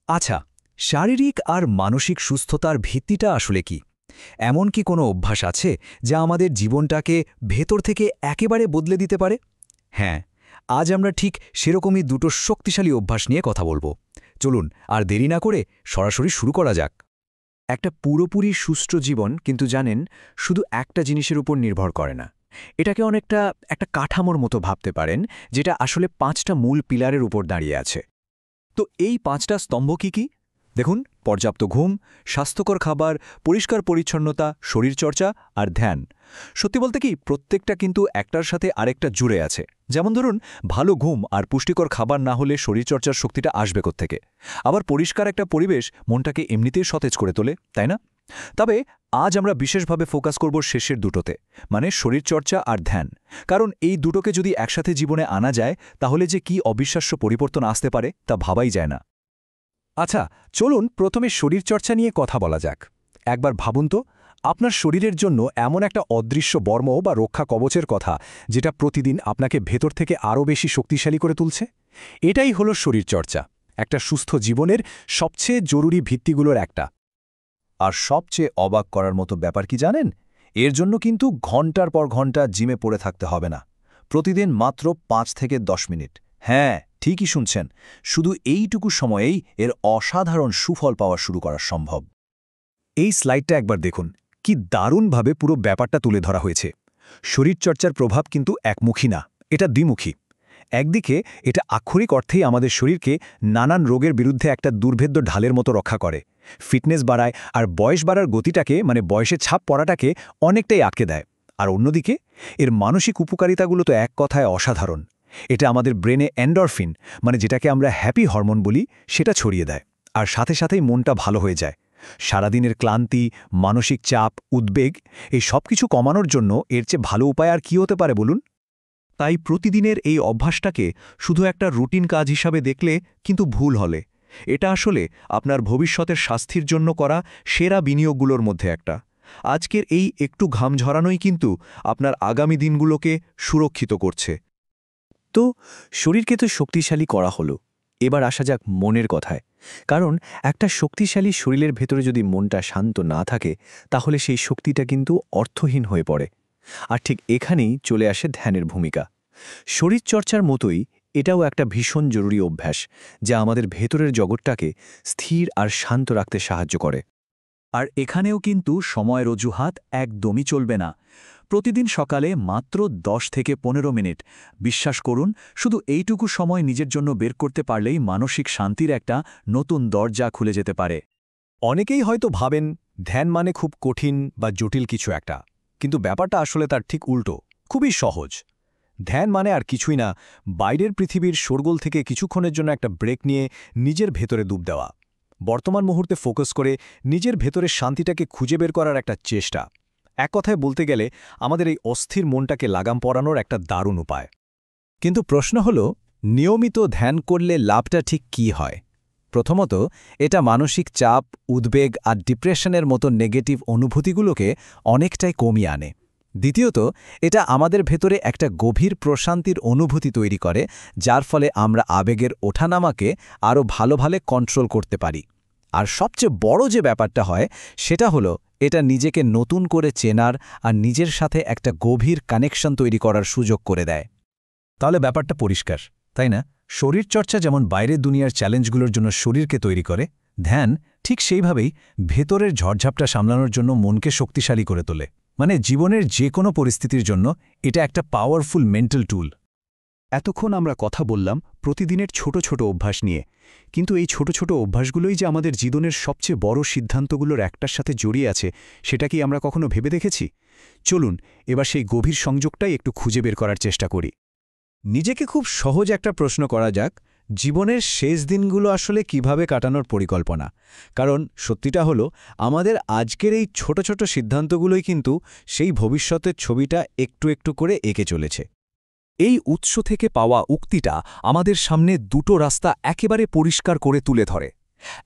আচ্ছা, শারীরিক আর মানসিক সুস্থতার ভিত্তিটা আসলে কি? এমন কি কোনো অভ্যাস আছে যা আমাদের জীবনটাকে ভেতর থেকে একেবারে বদলে দিতে পারে? হ্যাঁ, আজ আমরা ঠিক সেরকমই দুটো শক্তিশালী অভ্যাস নিয়ে কথা বলবো। চলুন আর দেরি না করে সরাসরি শুরু করা যাক। একটা পুরোপুরি সুস্থ জীবন কিন্তু জানেন শুধু একটা জিনিসের উপর নির্ভর করে না। এটাকে অনেকটা একটা কাঠামোর মতো ভাবতে পারেন, যেটা আসলে ৫টা মূল পিলারের উপর দাঁড়িয়ে আছে। তো এই ৫টা স্তম্ভ কি? দেখুন, পর্যাপ্ত ঘুম, স্বাস্থ্যকর খাবার, পরিষ্কার পরিচ্ছন্নতা, শরীরচর্চা আর ধ্যান। সত্যি বলতে কি, প্রত্যেকটা কিন্তু একটার সাথে আরেকটা জুড়ে আছে। যেমন ধরুন, ভালো ঘুম আর পুষ্টিকর খাবার না হলে শরীরচর্চার শক্তিটা আসবে কোত্থেকে? আবার পরিষ্কার একটা পরিবেশ মনটাকে এমনিতেই সতেজ করে তোলে, তাই না? তবে আজ আমরা বিশেষভাবে ফোকাস করব শেষের দুটোতে, মানে শরীরচর্চা আর ধ্যান। কারণ এই দুটোকে যদি একসাথে জীবনে আনা যায়, তাহলে যে কি অবিশ্বাস্য পরিবর্তন আসতে পারে তা ভাবাই যায় না। আচ্ছা, চলুন প্রথমে শরীরচর্চা নিয়ে কথা বলা যাক। একবার ভাবুন তো, আপনার শরীরের জন্য এমন একটা অদৃশ্য বর্ম বা রক্ষা কবচের কথা, যেটা প্রতিদিন আপনাকে ভেতর থেকে আরও বেশি শক্তিশালী করে তুলছে। এটাই হলো শরীরচর্চা, একটা সুস্থ জীবনের সবচেয়ে জরুরি ভিত্তিগুলোর একটা। আর সবচেয়ে অবাক করার মতো ব্যাপার কি জানেন? এর জন্য কিন্তু ঘন্টার পর ঘন্টা জিমে পড়ে থাকতে হবে না। প্রতিদিন মাত্র ৫ থেকে ১০ মিনিট। হ্যাঁ, ঠিকই শুনছেন, শুধু এইটুকু সময়েই এর অসাধারণ সুফল পাওয়া শুরু করা সম্ভব। এই স্লাইডটা একবার দেখুন, কি দারুণভাবে পুরো ব্যাপারটা তুলে ধরা হয়েছে। শরীরচর্চার প্রভাব কিন্তু একমুখী না, এটা দ্বিমুখী। একদিকে এটা আক্ষরিক অর্থেই আমাদের শরীরকে নানান রোগের বিরুদ্ধে একটা দুর্ভেদ্য ঢালের মতো রক্ষা করে, ফিটনেস বাড়ায় আর বয়স বাড়ার গতিটাকে, মানে বয়সের ছাপ পড়াটাকে অনেকটাই আটকে দেয়। আর অন্যদিকে এর মানসিক উপকারিতাগুলো তো এক কথায় অসাধারণ। এটা আমাদের ব্রেনে এন্ডরফিন, মানে যেটাকে আমরা হ্যাপি হরমোন বলি, সেটা ছড়িয়ে দেয়। আর সাথে সাথেই মনটা ভালো হয়ে যায়। সারাদিনের ক্লান্তি, মানসিক চাপ, উদ্বেগ, এই সব কিছু কমানোর জন্য এর চেয়ে ভালো উপায় আর কি হতে পারে বলুন? তাই প্রতিদিনের এই অভ্যাসটাকে শুধু একটা রুটিন কাজ হিসাবে দেখলে কিন্তু ভুল হলে। এটা আসলে আপনার ভবিষ্যতের স্বাস্থ্যের জন্য করা সেরা বিনিয়োগগুলোর মধ্যে একটা। আজকের এই একটু ঘাম ঝরানোই কিন্তু আপনার আগামী দিনগুলোকে সুরক্ষিত করছে। তো শরীরকে তো শক্তিশালী করা হলো, এবার আসা যাক মনের কথায়। কারণ একটা শক্তিশালী শরীরের ভেতরে যদি মনটা শান্ত না থাকে, তাহলে সেই শক্তিটা কিন্তু অর্থহীন হয়ে পড়ে। আর ঠিক এখানেই চলে আসে ধ্যানের ভূমিকা। শরীরচর্চার মতোই এটাও একটা ভীষণ জরুরি অভ্যাস, যা আমাদের ভেতরের জগৎটাকে স্থির আর শান্ত রাখতে সাহায্য করে। আর এখানেও কিন্তু সময়ের অজুহাত একদমই চলবে না। প্রতিদিন সকালে মাত্র ১০ থেকে ১৫ মিনিট, বিশ্বাস করুন, শুধু এইটুকু সময় নিজের জন্য বের করতে পারলেই মানসিক শান্তির একটা নতুন দরজা খুলে যেতে পারে। অনেকেই হয়তো ভাবেন ধ্যান মানে খুব কঠিন বা জটিল কিছু একটা, কিন্তু ব্যাপারটা আসলে তার ঠিক উল্টো, খুবই সহজ। ধ্যান মানে আর কিছুই না, বাইরের পৃথিবীর শোরগোল থেকে কিছুক্ষণের জন্য একটা ব্রেক নিয়ে নিজের ভেতরে ডুব দেওয়া, বর্তমান মুহূর্তে ফোকাস করে নিজের ভেতরের শান্তিটাকে খুঁজে বের করার একটা চেষ্টা। এক কথায় বলতে গেলে আমাদের এই অস্থির মনটাকে লাগাম পরানোর একটা দারুণ উপায়। কিন্তু প্রশ্ন হল, নিয়মিত ধ্যান করলে লাভটা ঠিক কী হয়? প্রথমত, এটা মানসিক চাপ, উদ্বেগ আর ডিপ্রেশনের মতো নেগেটিভ অনুভূতিগুলোকে অনেকটাই কমিয়ে আনে। দ্বিতীয়ত, এটা আমাদের ভেতরে একটা গভীর প্রশান্তির অনুভূতি তৈরি করে, যার ফলে আমরা আবেগের ওঠানামাকে আরও ভালোভাবে কন্ট্রোল করতে পারি। আর সবচেয়ে বড় যে ব্যাপারটা হয়, সেটা হলো এটা নিজেকে নতুন করে চেনার আর নিজের সাথে একটা গভীর কানেকশন তৈরি করার সুযোগ করে দেয়। তাহলে ব্যাপারটা পরিষ্কার, তাই না? শরীরচর্চা যেমন বাইরের দুনিয়ার চ্যালেঞ্জগুলোর জন্য শরীরকে তৈরি করে, ধ্যান ঠিক সেইভাবেই ভেতরের ঝড়ঝাপটা সামলানোর জন্য মনকে শক্তিশালী করে তোলে। মানে জীবনের যে কোনো পরিস্থিতির জন্য এটা একটা পাওয়ারফুল মেন্টাল টুল। এতক্ষণ আমরা কথা বললাম প্রতিদিনের ছোট ছোট অভ্যাস নিয়ে, কিন্তু এই ছোট ছোট অভ্যাসগুলোই যে আমাদের জীবনের সবচেয়ে বড় সিদ্ধান্তগুলোর একটার সাথে জড়িয়ে আছে, সেটা কি আমরা কখনো ভেবে দেখেছি? চলুন এবার সেই গভীর সংযোগটাই একটু খুঁজে বের করার চেষ্টা করি। নিজেকে খুব সহজ একটা প্রশ্ন করা যাক, জীবনের শেষ দিনগুলো আসলে কিভাবে কাটানোর পরিকল্পনা? কারণ সত্যিটা হলো, আমাদের আজকের এই ছোট ছোট সিদ্ধান্তগুলোই কিন্তু সেই ভবিষ্যতের ছবিটা একটু একটু করে এঁকে চলেছে। এই উৎস থেকে পাওয়া উক্তিটা আমাদের সামনে দুটো রাস্তা একেবারে পরিষ্কার করে তুলে ধরে।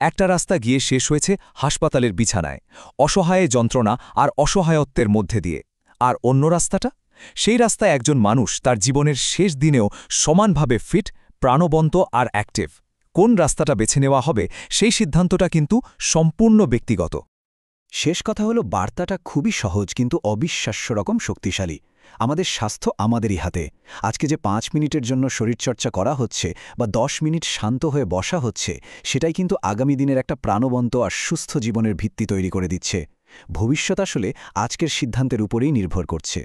একটা রাস্তা গিয়ে শেষ হয়েছে হাসপাতালের বিছানায়, অসহায় যন্ত্রণা আর অসহায়ত্বের মধ্যে দিয়ে। আর অন্য রাস্তাটা, সেই রাস্তায় একজন মানুষ তার জীবনের শেষ দিনেও সমানভাবে ফিট, প্রাণবন্ত আর অ্যাক্টিভ। কোন রাস্তাটা বেছে নেওয়া হবে সেই সিদ্ধান্তটা কিন্তু সম্পূর্ণ ব্যক্তিগত। শেষ কথা হলো, বার্তাটা খুবই সহজ কিন্তু অবিশ্বাস্য রকম শক্তিশালী। আমাদের স্বাস্থ্য আমাদেরই হাতে। আজকে যে 5 মিনিটের জন্য শরীরচর্চা করা হচ্ছে বা 10 মিনিট শান্ত হয়ে বসা হচ্ছে, সেটাই কিন্তু আগামী দিনের একটা প্রাণবন্ত আর সুস্থ জীবনের ভিত্তি তৈরি করে দিচ্ছে। ভবিষ্যৎ আসলে আজকের সিদ্ধান্তের উপরেই নির্ভর করছে।